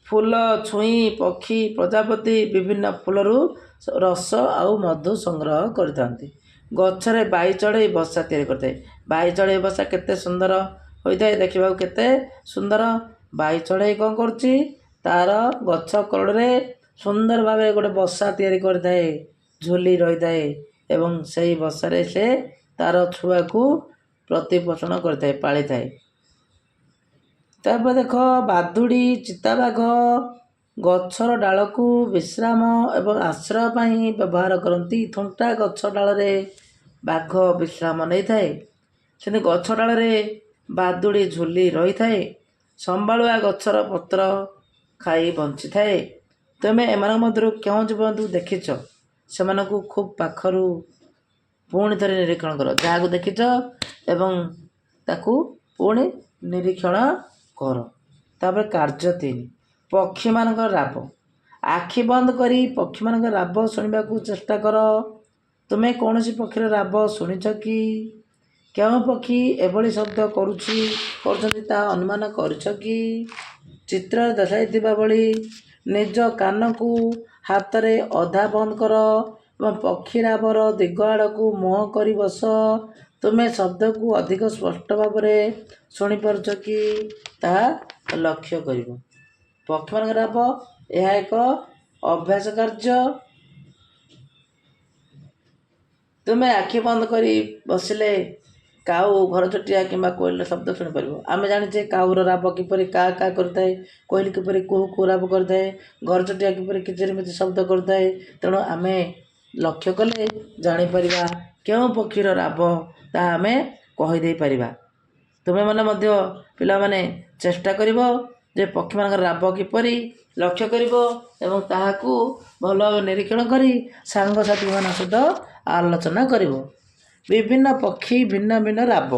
ଫୁଲ, ଛୁଇଁ, ପକ୍ଷୀ, ପ୍ରଜାପତି ବିଭିନ୍ନ ଫୁଲରୁ ରସ ଆଉ ମଧୁ ସଂଗ୍ରହ କରିଥାନ୍ତି। ଗଛରେ ବାଇ ଚଢ଼େଇ ବସା ତିଆରି କରିଥାଏ। ବାଇ ଚଢ଼େଇ ବସା କେତେ ସୁନ୍ଦର ହୋଇଥାଏ, ଦେଖିବାକୁ କେତେ ସୁନ୍ଦର। ବାଇ ଚଢ଼େଇ କ'ଣ କରୁଛି? ତା'ର ଗଛ କୋରଡ଼ରେ ସୁନ୍ଦର ଭାବରେ ଗୋଟେ ବସା ତିଆରି କରିଥାଏ, ଝୁଲି ରହିଥାଏ ଏବଂ ସେଇ ବସାରେ ସେ ତାର ଛୁଆକୁ ପ୍ରତିପୋଷଣ କରିଥାଏ, ପାଳିଥାଏ। ତାପରେ ଦେଖ ବାଦୁଡ଼ି, ଚିତାବାଘ ଗଛର ଡାଳକୁ ବିଶ୍ରାମ ଏବଂ ଆଶ୍ରୟ ପାଇଁ ବ୍ୟବହାର କରନ୍ତି। ଥୁଣ୍ଟା ଗଛ ଡାଳରେ ବାଘ ବିଶ୍ରାମ ନେଇଥାଏ, ସେମିତି ଗଛ ଡାଳରେ ବାଦୁଡ଼ି ଝୁଲି ରହିଥାଏ। ସମ୍ବାଳୁଆ ଗଛର ପତ୍ର ଖାଇ ବଞ୍ଚିଥାଏ। ତୁମେ ଏମାନଙ୍କ ମଧ୍ୟରୁ କେଉଁ ଜୀବଜନ୍ତୁ ଦେଖିଛ? ସେମାନଙ୍କୁ ଖୁବ୍ ପାଖରୁ ପୁଣି ଥରେ ନିରୀକ୍ଷଣ କର। ଯାହାକୁ ଦେଖିଛ ଏବଂ ତାକୁ ପୁଣି ନିରୀକ୍ଷଣ କର। ତାପରେ କାର୍ଯ୍ୟ 3, ପକ୍ଷୀମାନଙ୍କର ରାବ। ଆଖି ବନ୍ଦ କରି ପକ୍ଷୀମାନଙ୍କର ରାବ ଶୁଣିବାକୁ ଚେଷ୍ଟା କର। ତୁମେ କୌଣସି ପକ୍ଷୀର ରାବ ଶୁଣିଛ କି? କେଉଁ ପକ୍ଷୀ ଏଭଳି ଶବ୍ଦ କରୁଛନ୍ତି ତାହା ଅନୁମାନ କରିଛ କି? ଚିତ୍ରରେ ଦର୍ଶାଯାଇଥିବା ଭଳି ନିଜ କାନକୁ ହାତରେ ଅଧା ବନ୍ଦ କର ଏବଂ ପକ୍ଷୀ ରାବର ଦିଗ ଆଡ଼କୁ ମୁହଁ କରି ବସ। ତୁମେ ଶବ୍ଦକୁ ଅଧିକ ସ୍ପଷ୍ଟ ଭାବରେ ଶୁଣିପାରୁଛ କି ତାହା ଲକ୍ଷ୍ୟ କରିବ। ପକ୍ଷୀମାନଙ୍କର ରାବ ଏହା ଏକ ଅଭ୍ୟାସ କାର୍ଯ୍ୟ। ତୁମେ ଆଖି ବନ୍ଦ କରି ବସିଲେ କାଉ, ଘରଚଟିଆ କିମ୍ବା କୋଇଲିର ଶବ୍ଦ ଶୁଣିପାରିବ। ଆମେ ଜାଣିଛେ କାଉର ରାବ କିପରି କା କା କରିଥାଏ, କୋଇଲି କିପରି କୁହୁ କୁହୁ ରାବ କରିଥାଏ, ଘରଚଟିଆ କିପରି କିଚିରି ମିଚିରି ଶବ୍ଦ କରିଥାଏ। ତେଣୁ ଆମେ ଲକ୍ଷ୍ୟ କଲେ ଜାଣିପାରିବା କେଉଁ ପକ୍ଷୀର ରାବ, ତାହା ଆମେ କହିଦେଇପାରିବା। ତୁମେମାନେ ମଧ୍ୟ ପିଲାମାନେ ଚେଷ୍ଟା କରିବ ଯେ ପକ୍ଷୀମାନଙ୍କର ରାବ କିପରି ଲକ୍ଷ୍ୟ କରିବ ଏବଂ ତାହାକୁ ଭଲ ଭାବେ ନିରୀକ୍ଷଣ କରି ସାଙ୍ଗସାଥିମାନଙ୍କ ସହିତ ଆଲୋଚନା କରିବ। ବିଭିନ୍ନ ପକ୍ଷୀ ଭିନ୍ନ ଭିନ୍ନ ରାବ।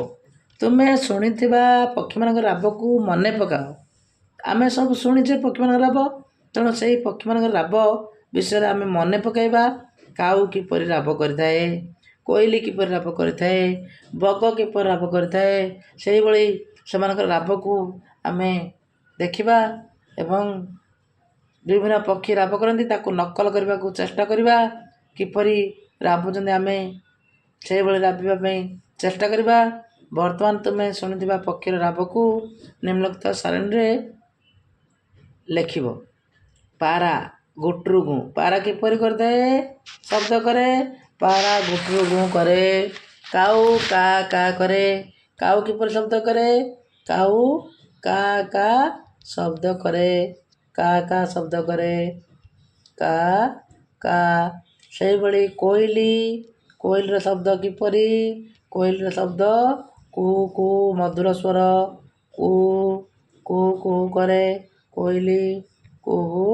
ତୁମେ ଶୁଣିଥିବା ପକ୍ଷୀମାନଙ୍କର ରାବକୁ ମନେ ପକାଅ। ଆମେ ସବୁ ଶୁଣିଛେ ପକ୍ଷୀମାନଙ୍କର ରାବ, ତେଣୁ ସେହି ପକ୍ଷୀମାନଙ୍କର ରାବ ବିଷୟରେ ଆମେ ମନେ ପକାଇବା। କାଉ କିପରି ରାବ କରିଥାଏ, କୋଇଲି କିପରି ରାବ କରିଥାଏ, ବଗ କିପରି ରାବ କରିଥାଏ, ସେହିଭଳି ସେମାନଙ୍କର ରାବକୁ ଆମେ ଦେଖିବା ଏବଂ ବିଭିନ୍ନ ପକ୍ଷୀ ରାବ କରନ୍ତି ତାକୁ ନକଲ କରିବାକୁ ଚେଷ୍ଟା କରିବା। କିପରି ରାବୁଛନ୍ତି ଆମେ ସେହିଭଳି ରାବିବା ପାଇଁ ଚେଷ୍ଟା କରିବା। ବର୍ତ୍ତମାନ ତୁମେ ଶୁଣିଥିବା ପକ୍ଷୀର ରାବକୁ ନିମ୍ନଲିଖିତ ସାରଣୀରେ ଲେଖିବ। ପାରା ଗୁଟ୍ରୁ ଗୁଁ। ପାରା କିପରି କରିଥାଏ? ଶବ୍ଦ କରେ। ପାରା ଗୁଟ୍ରୁ ଗୁଁ କରେ। କାଉ କା କା କରେ। କାଉ କିପରି ଶବ୍ଦ କରେ? କାଉ କା କା ଶବ୍ଦ କରେ। କା କା ଶବ୍ଦ କରେ। କା କା। ସେହିଭଳି କୋଇଲି, କୋଇଲିର ଶବ୍ଦ କିପରି? କୋଇଲିର ଶବ୍ଦ କୁହୁ କୁହୁ ମଧୁର ସ୍ୱର, କୁହୁ କୁହୁ କୁହୁ କରେ। କୋଇଲି କୁହୁ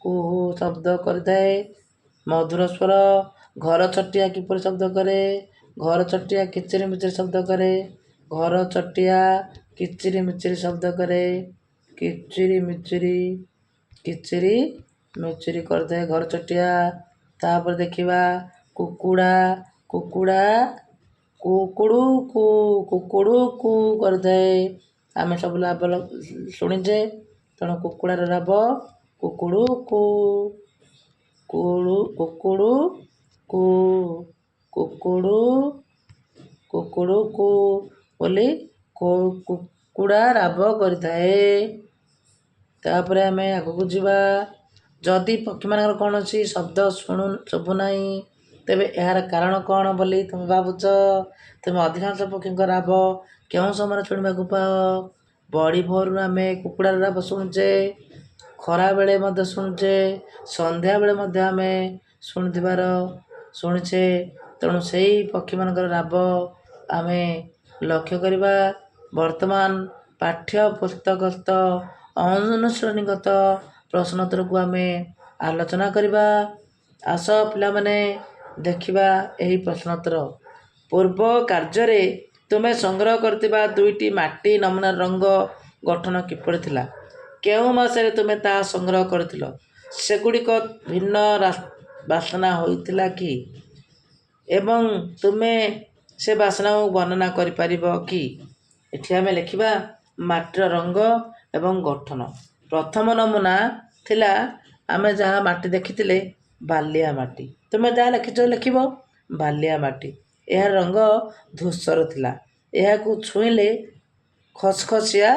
କୁହୁ ଶବ୍ଦ କରିଥାଏ, ମଧୁର ସ୍ୱର। ଘରଚଟିଆ କିପରି ଶବ୍ଦ କରେ? ଘରଚଟିଆ କିଚିରି ମିଚିରି ଶବ୍ଦ କରେ। ଘରଚଟିଆ କିଚିରି ମିଚିରି ଶବ୍ଦ କରେ। କିଚିରି ମିଚିରି କରିଥାଏ ଘରଚଟିଆ। ତାପରେ ଦେଖିବା କୁକୁଡ଼ା, କୁକୁଡ଼ା କୁକୁଡ଼ୁ କୁ କୁକୁଡ଼ୁ କୁ କରିଥାଏ। ଆମେ ସବୁ ରାବ ଶୁଣିଛେ, ତେଣୁ କୁକୁଡ଼ାର ରାବ କୁକୁଡ଼ୁ କୁ, କୁକୁଡ଼ୁ କୁ, କୁକୁଡ଼ୁ କୁ ବୋଲି କୁକୁଡ଼ା ରାବ କରିଥାଏ। ତାପରେ ଆମେ ଆଗକୁ ଯିବା। ଯଦି ପକ୍ଷୀମାନଙ୍କର କୌଣସି ଶବ୍ଦ ଶୁଭୁନାହିଁ, ତେବେ ଏହାର କାରଣ କ'ଣ ବୋଲି ତୁମେ ଭାବୁଛ? ତୁମେ ଅଧିକାଂଶ ପକ୍ଷୀଙ୍କ ରାବ କେଉଁ ସମୟରେ ଶୁଣିବାକୁ ପାଅ? ବଡ଼ି ଭୋରରୁ ଆମେ କୁକୁଡ଼ାର ରାବ ଶୁଣୁଛେ, ଖରାବେଳେ ମଧ୍ୟ ଶୁଣୁଛେ, ସନ୍ଧ୍ୟାବେଳେ ମଧ୍ୟ ଆମେ ଶୁଣିଛେ। ତେଣୁ ସେହି ପକ୍ଷୀମାନଙ୍କର ରାବ ଆମେ ଲକ୍ଷ୍ୟ କରିବା। ବର୍ତ୍ତମାନ ପାଠ୍ୟପୁସ୍ତକସ୍ଥ ଅନୁଶ୍ରେଣୀଗତ ପ୍ରଶ୍ନୋତ୍ତରକୁ ଆମେ ଆଲୋଚନା କରିବା। ଆସ ପିଲାମାନେ ଦେଖିବା ଏହି ପ୍ରଶ୍ନୋତ୍ତର। ପୂର୍ବ କାର୍ଯ୍ୟରେ ତୁମେ ସଂଗ୍ରହ କରିଥିବା 2ଟି ମାଟି ନମୁନାର ରଙ୍ଗ ଗଠନ କିପରି ଥିଲା? କେଉଁ ମାସରେ ତୁମେ ତାହା ସଂଗ୍ରହ କରିଥିଲ? ସେଗୁଡ଼ିକ ଭିନ୍ନ ବାସ୍ନା ହୋଇଥିଲା କି? ଏବଂ ତୁମେ ସେ ବାସ୍ନାକୁ ବର୍ଣ୍ଣନା କରିପାରିବ କି? ଏଠି ଆମେ ଲେଖିବା ମାଟିର ରଙ୍ଗ ଏବଂ ଗଠନ। ପ୍ରଥମ ନମୁନା ଥିଲା, ଆମେ ଯାହା ମାଟି ଦେଖିଥିଲେ ବାଲିଆ ମାଟି। ତୁମେ ଯାହା ଲେଖିଛ ଲେଖିବ। ବାଲିଆ ମାଟି, ଏହାର ରଙ୍ଗ ଧୂସର ଥିଲା। ଏହାକୁ ଛୁଇଁଲେ ଖସଖସିଆ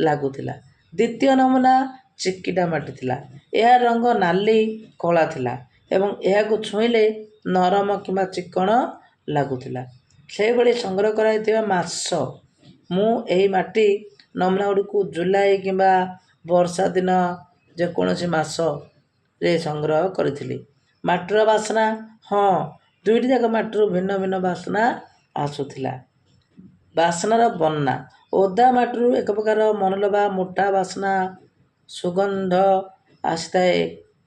ଲାଗୁଥିଲା। ଦ୍ୱିତୀୟ ନମୁନା ଚିକିଟା ମାଟି ଥିଲା। ଏହାର ରଙ୍ଗ ନାଲି କଳା ଥିଲା ଏବଂ ଏହାକୁ ଛୁଇଁଲେ ନରମ କିମ୍ବା ଚିକ୍କଣ ଲାଗୁଥିଲା। ସେହିଭଳି ସଂଗ୍ରହ କରାଯାଇଥିବା ମାଛ, ମୁଁ ଏହି ମାଟି ନମୁନା ଗୁଡ଼ିକୁ ଜୁଲାଇ କିମ୍ବା ବର୍ଷା ଦିନ ଯେକୌଣସି ମାସରେ ସଂଗ୍ରହ କରିଥିଲି। ମାଟିର ବାସ୍ନା, ହଁ, ଦୁଇଟି ଯାକ ମାଟିରୁ ଭିନ୍ନ ଭିନ୍ନ ବାସ୍ନା ଆସୁଥିଲା। ବାସ୍ନାର ବର୍ଣ୍ଣନା, ଓଦା ମାଟିରୁ ଏକ ପ୍ରକାର ମନଲୋଭା ମୋଟା ବାସ୍ନା ସୁଗନ୍ଧ ଆସିଥାଏ,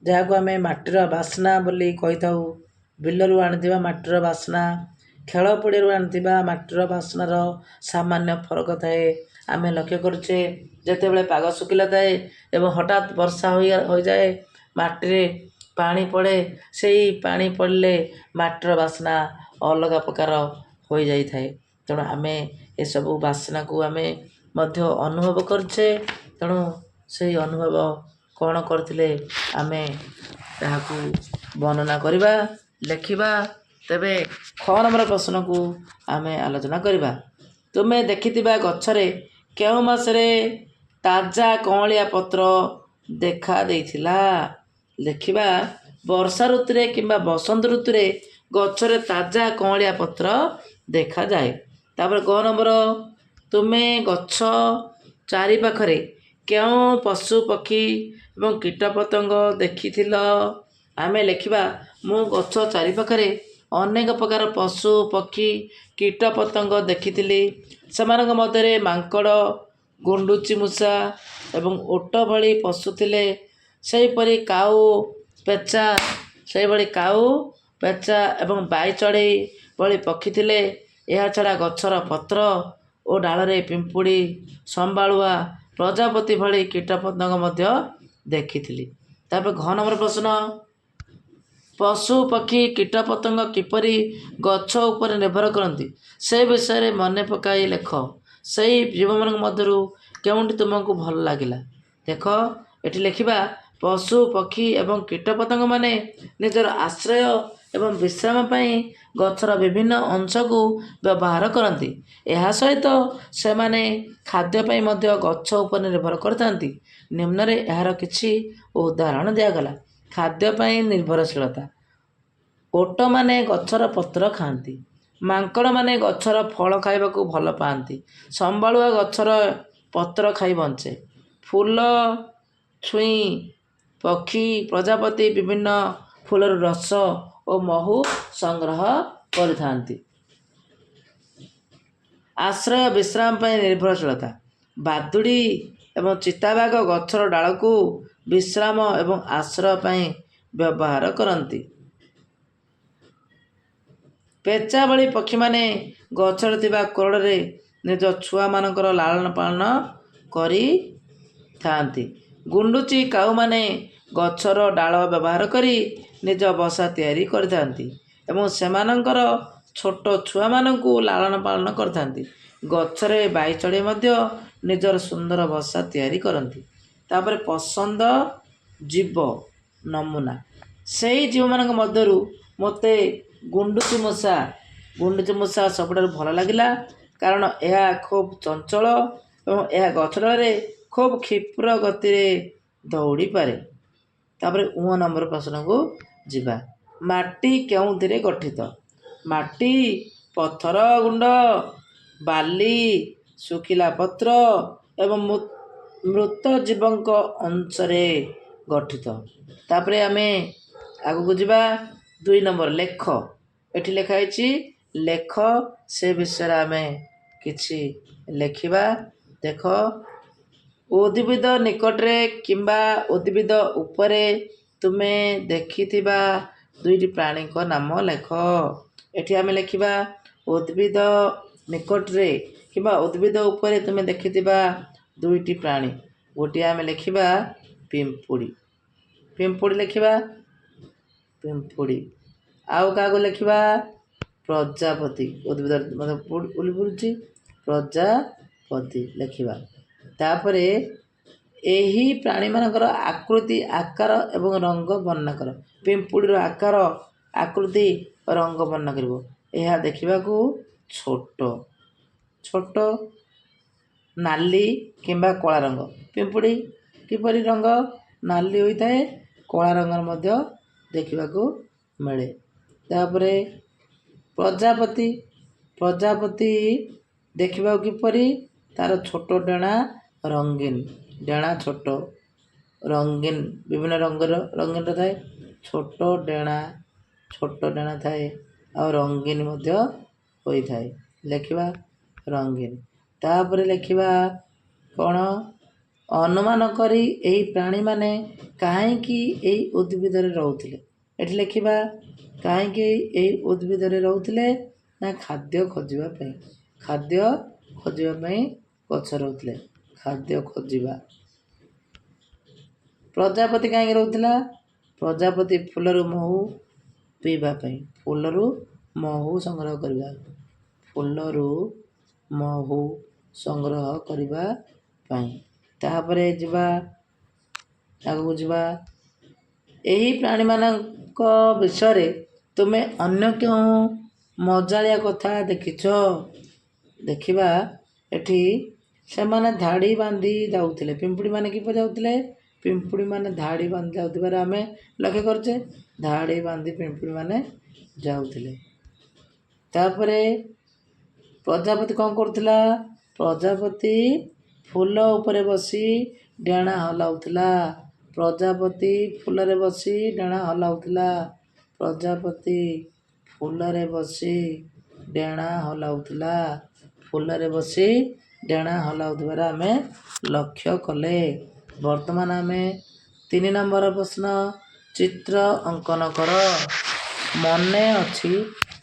ଯାହାକୁ ଆମେ ମାଟିର ବାସ୍ନା ବୋଲି କହିଥାଉ। ବିଲରୁ ଆଣିଥିବା ମାଟିର ବାସ୍ନା, ଖେଳ ପଡ଼ିଆରୁ ଆଣିଥିବା ମାଟିର ବାସ୍ନାର ସାମାନ୍ୟ ଫରକ ଥାଏ। ଆମେ ଲକ୍ଷ୍ୟ କରୁଛେ ଯେତେବେଳେ ପାଗ ଶୁଖିଲା ଥାଏ ଏବଂ ହଠାତ୍ ବର୍ଷା ହୋଇଯାଏ, ମାଟିରେ ପାଣି ପଡ଼େ, ସେଇ ପାଣି ପଡ଼ିଲେ ମାଟିର ବାସ୍ନା ଅଲଗା ପ୍ରକାର ହୋଇଯାଇଥାଏ। ତେଣୁ ଆମେ ଏସବୁ ବାସ୍ନାକୁ ଆମେ ମଧ୍ୟ ଅନୁଭବ କରୁଛେ। ତେଣୁ ସେଇ ଅନୁଭବ କ'ଣ କରିଥିଲେ ଆମେ ତାହାକୁ ବର୍ଣ୍ଣନା କରିବା, ଲେଖିବା। ତେବେ ଖ ନମ୍ବର ପ୍ରଶ୍ନକୁ ଆମେ ଆଲୋଚନା କରିବା। ତୁମେ ଦେଖିଥିବା ଗଛରେ କେଉଁ ମାସରେ ତାଜା କଅଁଳିଆ ପତ୍ର ଦେଖା ଦେଇଥିଲା? ଲେଖିବା, ବର୍ଷା ଋତୁରେ କିମ୍ବା ବସନ୍ତ ଋତୁରେ ଗଛରେ ତାଜା କଅଁଳିଆ ପତ୍ର ଦେଖାଯାଏ। ତାପରେ ଗ ନମ୍ବର, ତୁମେ ଗଛ ଚାରିପାଖରେ କେଉଁ ପଶୁ ପକ୍ଷୀ ଏବଂ କୀଟପତଙ୍ଗ ଦେଖିଥିଲ? ଆମେ ଲେଖିବା, ମୁଁ ଗଛ ଚାରିପାଖରେ ଅନେକ ପ୍ରକାର ପଶୁ ପକ୍ଷୀ କୀଟପତଙ୍ଗ ଦେଖିଥିଲି। ସେମାନଙ୍କ ମଧ୍ୟରେ ମାଙ୍କଡ଼, ଗୁଣ୍ଡୁଚି ମୂଷା ଏବଂ ଓଟ ଭଳି ପଶୁ ଥିଲେ। ସେହିପରି କାଉ, ପେଚା ଏବଂ ବାଇଚଢ଼େଇ ଭଳି ପକ୍ଷୀ ଥିଲେ। ଏହାଛଡ଼ା ଗଛର ପତ୍ର ଓ ଡାଳରେ ପିମ୍ପୁଡ଼ି, ସମ୍ବାଳୁଆ, ପ୍ରଜାପତି ଭଳି କୀଟପତଙ୍ଗ ମଧ୍ୟ ଦେଖିଥିଲି। ତାପରେ ଘ ନମ୍ବର ପ୍ରଶ୍ନ, ପଶୁ ପକ୍ଷୀ କୀଟପତଙ୍ଗ କିପରି ଗଛ ଉପରେ ନିର୍ଭର କରନ୍ତି ସେ ବିଷୟରେ ମନେ ପକାଇ ଲେଖ। ସେହି ଜୀବମାନଙ୍କ ମଧ୍ୟରୁ କେଉଁଟି ତୁମକୁ ଭଲ ଲାଗିଲା? ଦେଖ, ଏଠି ଲେଖିବା, ପଶୁ ପକ୍ଷୀ ଏବଂ କୀଟପତଙ୍ଗମାନେ ନିଜର ଆଶ୍ରୟ ଏବଂ ବିଶ୍ରାମ ପାଇଁ ଗଛର ବିଭିନ୍ନ ଅଂଶକୁ ବ୍ୟବହାର କରନ୍ତି। ଏହା ସହିତ ସେମାନେ ଖାଦ୍ୟ ପାଇଁ ମଧ୍ୟ ଗଛ ଉପରେ ନିର୍ଭର କରିଥାନ୍ତି। ନିମ୍ନରେ ଏହାର କିଛି ଉଦାହରଣ ଦିଆଗଲା। ଖାଦ୍ୟ ପାଇଁ ନିର୍ଭରଶୀଳତା, ଓଟମାନେ ଗଛର ପତ୍ର ଖାଆନ୍ତି। ମାଙ୍କଡ଼ମାନେ ଗଛର ଫଳ ଖାଇବାକୁ ଭଲ ପାଆନ୍ତି। ସମ୍ବାଳୁଆ ଗଛର ପତ୍ର ଖାଇ ବଞ୍ଚେ। ଫୁଲ ଛୁଇଁ ପକ୍ଷୀ ପ୍ରଜାପତି ବିଭିନ୍ନ ଫୁଲରୁ ରସ ଓ ମହୁ ସଂଗ୍ରହ କରିଥାନ୍ତି। ଆଶ୍ରୟ ବିଶ୍ରାମ ପାଇଁ ନିର୍ଭରଶୀଳତା, ବାଦୁଡ଼ି ଏବଂ ଚିତାବାଘ ଗଛର ଡାଳକୁ ବିଶ୍ରାମ ଏବଂ ଆଶ୍ରୟ ପାଇଁ ବ୍ୟବହାର କରନ୍ତି। ପେଚା ଭଳି ପକ୍ଷୀମାନେ ଗଛରେ ଥିବା କୋରଡ଼ରେ ନିଜ ଛୁଆମାନଙ୍କର ଲାଳନ ପାଳନ କରିଥାନ୍ତି। ଗୁଣ୍ଡୁଚି କାଉମାନେ ଗଛର ଡାଳ ବ୍ୟବହାର କରି ନିଜ ବସା ତିଆରି କରିଥାନ୍ତି ଏବଂ ସେମାନଙ୍କର ଛୋଟ ଛୁଆମାନଙ୍କୁ ଲାଳନ ପାଳନ କରିଥାନ୍ତି। ଗଛରେ ବାଇଚଢ଼େଇ ମଧ୍ୟ ନିଜର ସୁନ୍ଦର ବସା ତିଆରି କରନ୍ତି। ତାପରେ ପସନ୍ଦ ଜୀବ ନମୁନା, ସେହି ଜୀବମାନଙ୍କ ମଧ୍ୟରୁ ମୋତେ ଗୁଣ୍ଡୁଚି ମୂଷା ସବୁଠାରୁ ଭଲ ଲାଗିଲା, କାରଣ ଏହା ଖୁବ୍ ଚଞ୍ଚଳ ଏବଂ ଏହା ଗଛ ଡାଳରେ ଖୁବ୍ କ୍ଷିପ୍ର ଗତିରେ ଦୌଡ଼ିପାରେ। ତାପରେ ନମ୍ବର ପ୍ରଶ୍ନକୁ ଯିବା। ମାଟି କେଉଁଥିରେ ଗଠିତ? ମାଟି ପଥର ଗୁଣ୍ଡ, ବାଲି, ଶୁଖିଲା ପତ୍ର ଏବଂ ମୃତ ଜୀବଙ୍କ ଅଂଶରେ ଗଠିତ। ତାପରେ ଆମେ ଆଗକୁ ଯିବା। 2 ନମ୍ବର, ଲେଖ। ଏଠି ଲେଖା ହେଇଛି ଲେଖ, ସେ ବିଷୟରେ ଆମେ କିଛି ଲେଖିବା। ଦେଖ, ଉଦ୍ଭିଦ ନିକଟରେ କିମ୍ବା ଉଦ୍ଭିଦ ଉପରେ ତୁମେ ଦେଖିଥିବା ଦୁଇଟି ପ୍ରାଣୀଙ୍କ ନାମ ଲେଖ। ଏଠି ଆମେ ଲେଖିବା, ଉଦ୍ଭିଦ ନିକଟରେ କିମ୍ବା ଉଦ୍ଭିଦ ଉପରେ ତୁମେ ଦେଖିଥିବା ଦୁଇଟି ପ୍ରାଣୀ। ଗୋଟିଏ ଆମେ ଲେଖିବା ପିମ୍ପୁଡ଼ି, ଲେଖିବା ପିମ୍ପୁଡ଼ି। ଆଉ କାହାକୁ ଲେଖିବା? ପ୍ରଜାପତି, ଉଦ୍ଭିଦ ଉଲୁଛି ପ୍ରଜାପତି ଲେଖିବା। ତାପରେ ଏହି ପ୍ରାଣୀମାନଙ୍କର ଆକୃତି, ଆକାର ଏବଂ ରଙ୍ଗ ବର୍ଣ୍ଣନା କର। ପିମ୍ପୁଡ଼ିର ଆକାର, ଆକୃତି, ରଙ୍ଗ ବର୍ଣ୍ଣନା କରିବ। ଏହା ଦେଖିବାକୁ ଛୋଟ, ନାଲି କିମ୍ବା କଳା ରଙ୍ଗ। ପିମ୍ପୁଡ଼ି କିପରି ରଙ୍ଗ? ନାଲି ହୋଇଥାଏ, କଳା ରଙ୍ଗର ମଧ୍ୟ ଦେଖିବାକୁ ମିଳେ। ତାପରେ ପ୍ରଜାପତି, ପ୍ରଜାପତି ଦେଖିବାକୁ କିପରି? ତାର ଛୋଟ ଡେଣା ରଙ୍ଗୀନ, ଡେଣା ଛୋଟ ରଙ୍ଗୀନ, ବିଭିନ୍ନ ରଙ୍ଗୀନ ଥାଏ। ଛୋଟ ଡେଣା ଥାଏ ଆଉ ରଙ୍ଗୀନ ମଧ୍ୟ ହୋଇଥାଏ। ଲେଖିବା ରଙ୍ଗୀନ। ତାପରେ ଲେଖିବା କ'ଣ? ଅନୁମାନ କରି ଏହି ପ୍ରାଣୀମାନେ କାହିଁକି ଏହି ଉଦ୍ଭିଦରେ ରହୁଥିଲେ? ଏଠି ଲେଖିବା କାହିଁକି ଏହି ଉଦ୍ଭିଦରେ ରହୁଥିଲେ? ନା ଖାଦ୍ୟ ଖୋଜିବା ପାଇଁ। ଖାଦ୍ୟ ଖୋଜିବା ପାଇଁ ଗଛ ରହୁଥିଲେ। ଖାଦ୍ୟ ଖୋଜିବା। ପ୍ରଜାପତି କାହିଁକି ରହୁଥିଲା? ପ୍ରଜାପତି ଫୁଲରୁ ମହୁ ପିଇବା ପାଇଁ। ଫୁଲରୁ ମହୁ ସଂଗ୍ରହ କରିବା। ଫୁଲରୁ ମହୁ ସଂଗ୍ରହ କରିବା ପାଇଁ। ତାପରେ ଯିବା ଆଗକୁ ଯିବା। ଏହି ପ୍ରାଣୀମାନଙ୍କ ବିଷୟରେ ତୁମେ ଅନ୍ୟ କେଉଁ ମଜାଳିଆ କଥା ଦେଖିଛ? ଦେଖିବା ଏଠି ସେମାନେ ଧାଡ଼ି ବାନ୍ଧି ଯାଉଥିଲେ। ପିମ୍ପୁଡ଼ିମାନେ କିପରି ଯାଉଥିଲେ? ପିମ୍ପୁଡ଼ିମାନେ ଧାଡ଼ି ବାନ୍ଧି ଯାଉଥିବାର ଆମେ ଲକ୍ଷ୍ୟ କରୁଛେ। ଧାଡ଼ି ବାନ୍ଧି ପିମ୍ପୁଡ଼ିମାନେ ଯାଉଥିଲେ। ତାପରେ ପ୍ରଜାପତି କ'ଣ କରୁଥିଲା? ପ୍ରଜାପତି ଫୁଲ ଉପରେ ବସି ଡେଣା ହଲାଉଥିଲା। ପ୍ରଜାପତି ଫୁଲରେ ବସି ଡେଣା ହଲାଉଥିଲା। ପ୍ରଜାପତି ଫୁଲରେ ବସି ଡେଣା ହଲାଉଥିଲା। ଫୁଲରେ ବସି ଡେଣା ହଲାଉଥିବାର ଆମେ ଲକ୍ଷ୍ୟ କଲେ। ବର୍ତ୍ତମାନ ଆମେ 3 ନମ୍ବର ପ୍ରଶ୍ନ, ଚିତ୍ର ଅଙ୍କନ କର। ମନେ ଅଛି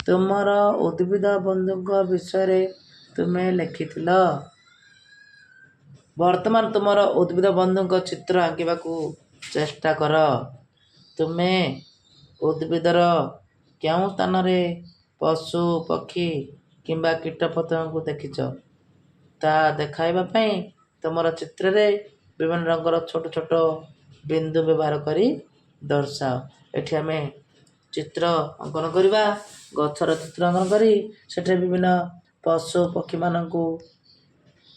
ତୁମର ଉଦ୍ଭିଦ ବନ୍ଧୁଙ୍କ ବିଷୟରେ ତୁମେ ଲେଖିଥିଲ। ବର୍ତ୍ତମାନ ତୁମର ଉଦ୍ଭିଦ ବନ୍ଧୁଙ୍କ ଚିତ୍ର ଆଙ୍କିବାକୁ ଚେଷ୍ଟା କର। ତୁମେ ଉଦ୍ଭିଦର କେଉଁ ସ୍ଥାନରେ ପଶୁ, ପକ୍ଷୀ କିମ୍ବା କୀଟପତଙ୍ଗକୁ ଦେଖିଛ, ତାହା ଦେଖାଇବା ପାଇଁ ତୁମର ଚିତ୍ରରେ ବିଭିନ୍ନ ରଙ୍ଗର ଛୋଟ ଛୋଟ ବିନ୍ଦୁ ବ୍ୟବହାର କରି ଦର୍ଶାଅ। ଏଠି ଆମେ ଚିତ୍ର ଅଙ୍କନ କରିବା। ଗଛର ଚିତ୍ର ଅଙ୍କନ କରି ସେଠାରେ ବିଭିନ୍ନ ପଶୁ ପକ୍ଷୀମାନଙ୍କୁ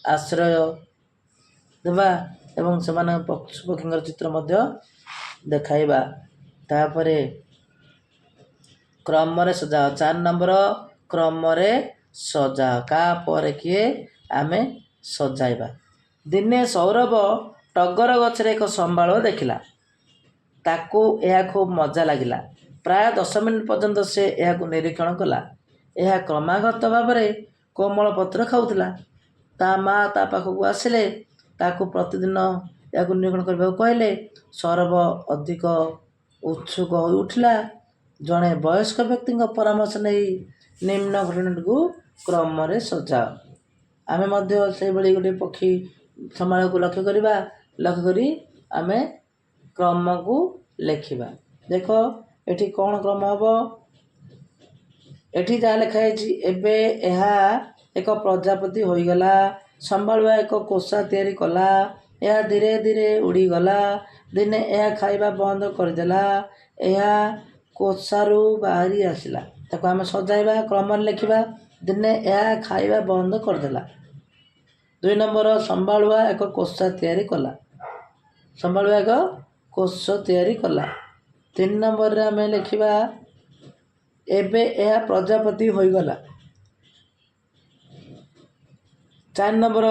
ଆଶ୍ରୟ ଦେବା ଏବଂ ସେମାନଙ୍କ ପଶୁ ପକ୍ଷୀଙ୍କର ଚିତ୍ର ମଧ୍ୟ ଦେଖାଇବା। ତାପରେ କ୍ରମରେ ସଜାଅ। 4 ନମ୍ବର, କ୍ରମରେ ସଜାଅ। କାହା ପରେ କିଏ ଆମେ ସଜାଇବା। ଦିନେ ସୌରଭ ଟଗର ଗଛରେ ଏକ ସମ୍ବାଳୁଆ ଦେଖିଲା। ତାକୁ ଏହା ଖୁବ୍ ମଜା ଲାଗିଲା। ପ୍ରାୟ 10 ମିନିଟ୍ ପର୍ଯ୍ୟନ୍ତ ସେ ଏହାକୁ ନିରୀକ୍ଷଣ କଲା। ଏହା କ୍ରମାଗତ ଭାବରେ କୋମଳ ପତ୍ର ଖାଉଥିଲା। ତା ମା ତା ପାଖକୁ ଆସିଲେ ତାକୁ ପ୍ରତିଦିନ ଏହାକୁ ନିରୀକ୍ଷଣ କରିବାକୁ କହିଲେ। ସୌରଭ ଅଧିକ ଉତ୍ସୁକ ହୋଇ ଉଠିଲା। ଜଣେ ବୟସ୍କ ବ୍ୟକ୍ତିଙ୍କ ପରାମର୍ଶ ନେଇ ନିମ୍ନ ଘଟଣାଟିକୁ କ୍ରମରେ ସଜାଅ। ଆମେ ମଧ୍ୟ ସେହିଭଳି ଗୋଟିଏ ପକ୍ଷୀ ସମ୍ବାଳକୁ ଲକ୍ଷ୍ୟ କରିବା। ଲକ୍ଷ୍ୟ କରି ଆମେ କ୍ରମକୁ ଲେଖିବା। ଦେଖ ଏଠି କ'ଣ କ୍ରମ ହେବ? ଏଠି ଯାହା ଲେଖା ହେଇଛି, ଏବେ ଏହା ଏକ ପ୍ରଜାପତି ହୋଇଗଲା। ସମ୍ବାଳୁଆ ଏକ କୋଷା ତିଆରି କଲା। ଏହା ଧୀରେ ଧୀରେ ଉଡ଼ିଗଲା। ଦିନେ ଏହା ଖାଇବା ବନ୍ଦ କରିଦେଲା। ଏହା କୋଷାରୁ ବାହାରି ଆସିଲା। ତାକୁ ଆମେ ସଜାଇବା, କ୍ରମରେ ଲେଖିବା। ଦିନେ ଏହା ଖାଇବା ବନ୍ଦ କରିଦେଲା। 2 ନମ୍ବର, ସମ୍ବାଳୁଆ ଏକ କୋଷା ତିଆରି କଲା। ସମ୍ବାଳୁଆ ଏକ କୋଷ ତିଆରି କଲା। 3 ନମ୍ବରରେ ଆମେ ଲେଖିବା, ଏବେ ଏହା ପ୍ରଜାପତି ହୋଇଗଲା। 4 ନମ୍ବର,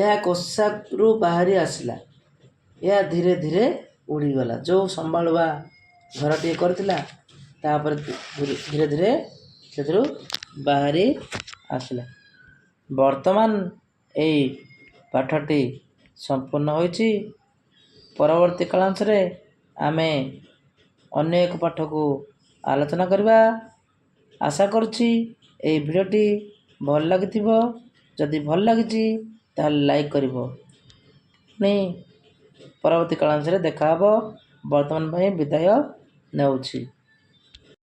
ଏହା କୋଷାରୁ ବାହାରି ଆସିଲା। ଏହା ଧୀରେ ଧୀରେ ଉଡ଼ିଗଲା। ଯେଉଁ ସମ୍ବାଳୁଆ ଘରଟିଏ କରିଥିଲା ତାପରେ ଧୀରେ ଧୀରେ ସେଥିରୁ ବାହାରି ଆସିଲା। ବର୍ତ୍ତମାନ ଏହି ପାଠଟି ସମ୍ପୂର୍ଣ୍ଣ ହୋଇଛି। ପରବର୍ତ୍ତୀ କ୍ଲାସରେ ଆମେ ଅନ୍ୟ ଏକ ପାଠକୁ ଆଲୋଚନା କରିବା। ଆଶା କରୁଛି ଏହି ଭିଡ଼ିଓଟି ଭଲ ଲାଗିଥିବ। ଯଦି ଭଲ ଲାଗିଛି ତାହେଲେ ଲାଇକ୍ କରିବ। ପୁଣି ପରବର୍ତ୍ତୀ କ୍ଲାସରେ ଦେଖା ହେବ। ବର୍ତ୍ତମାନ ପାଇଁ ବିଦାୟ ନେଉଛି।